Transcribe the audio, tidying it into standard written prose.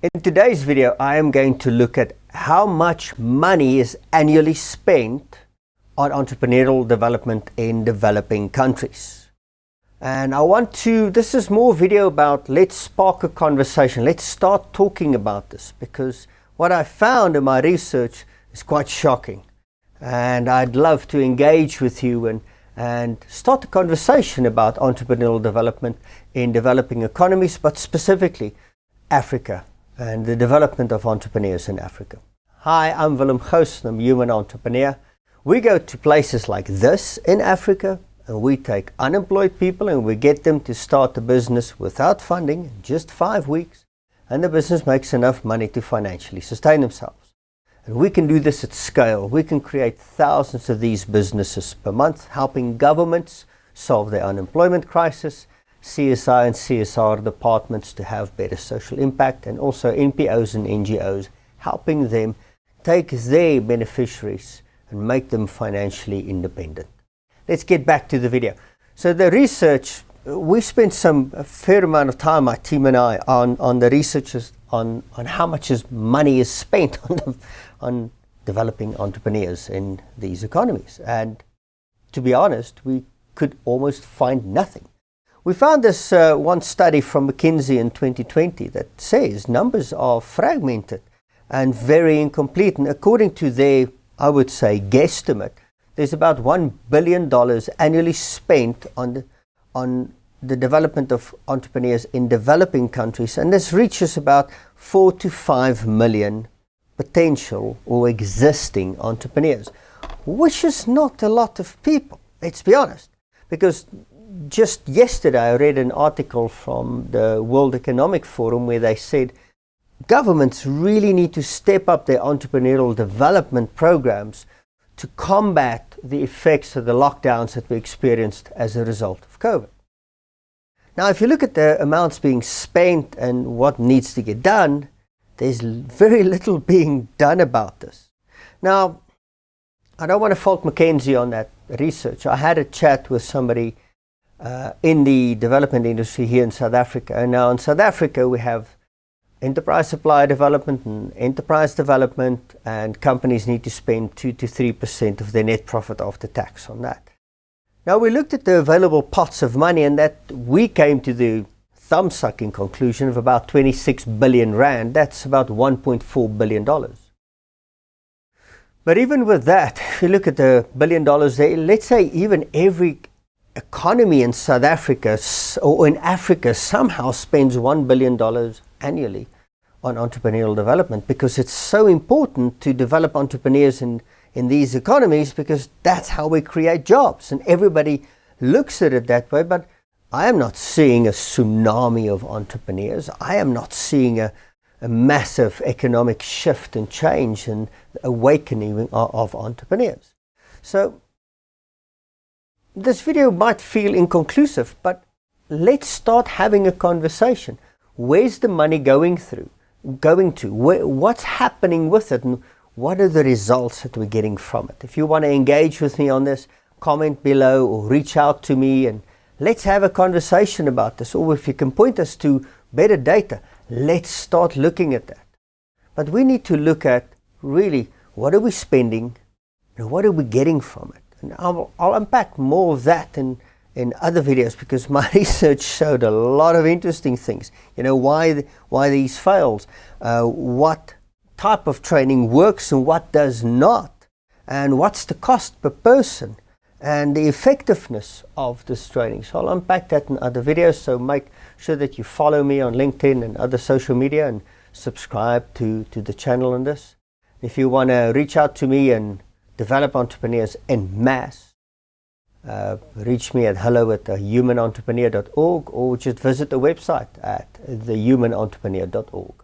In today's video, I am going to look at how much money is annually spent on entrepreneurial development in developing countries. And this is more video about, let's spark a conversation. Let's start talking about this, because what I found in my research is quite shocking. And I'd love to engage with you and start a conversation about entrepreneurial development in developing economies, but specifically Africa and the development of entrepreneurs in Africa. Hi, I'm Willem Ghost, I'm a human entrepreneur. We go to places like this in Africa and we take unemployed people and we get them to start a business without funding in just 5 weeks, and the business makes enough money to financially sustain themselves. And we can do this at scale. We can create thousands of these businesses per month, helping governments solve their unemployment crisis, CSI and CSR departments to have better social impact, and also NPOs and NGOs, helping them take their beneficiaries and make them financially independent. Let's get back to the video. So the research, we spent a fair amount of time, my team and I, on the research on how much money is spent on developing entrepreneurs in these economies. And to be honest, we could almost find nothing. We found this one study from McKinsey in 2020 that says numbers are fragmented and very incomplete. And according to their, I would say, guesstimate, there's about $1 billion annually spent on the development of entrepreneurs in developing countries. And this reaches about 4 to 5 million potential or existing entrepreneurs, which is not a lot of people, let's be honest. Because just yesterday I read an article from the World Economic Forum where they said governments really need to step up their entrepreneurial development programs to combat the effects of the lockdowns that we experienced as a result of COVID. Now, if you look at the amounts being spent and what needs to get done, there's very little being done about this. Now, I don't want to fault McKinsey on that research. I had a chat with somebody in the development industry here in South Africa. And now in South Africa, we have enterprise supplier development and enterprise development, and companies need to spend 2 to 3% of their net profit after tax on that. Now, we looked at the available pots of money, and that we came to the thumb-sucking conclusion of about 26 billion rand. That's about $1.4 billion. But even with that, if you look at the $1 billion there, let's say even every economy in South Africa or in Africa somehow spends $1 billion annually on entrepreneurial development, because it's so important to develop entrepreneurs in these economies, because that's how we create jobs. And everybody looks at it that way, but I am not seeing a tsunami of entrepreneurs. I am not seeing a massive economic shift and change and awakening of entrepreneurs. So this video might feel inconclusive, but let's start having a conversation. Where's the money going to? What's happening with it? And what are the results that we're getting from it? If you want to engage with me on this, comment below or reach out to me and let's have a conversation about this. Or if you can point us to better data, let's start looking at that. But we need to look at really, what are we spending and what are we getting from it? And I'll unpack more of that in other videos, because my research showed a lot of interesting things. You know, why these fails, what type of training works and what does not, and what's the cost per person, and the effectiveness of this training. So I'll unpack that in other videos. So make sure that you follow me on LinkedIn and other social media and subscribe to the channel on this. If you want to reach out to me and develop entrepreneurs en masse, reach me at hello@human-entrepreneur.org, or just visit the website at thehuman-entrepreneur.org.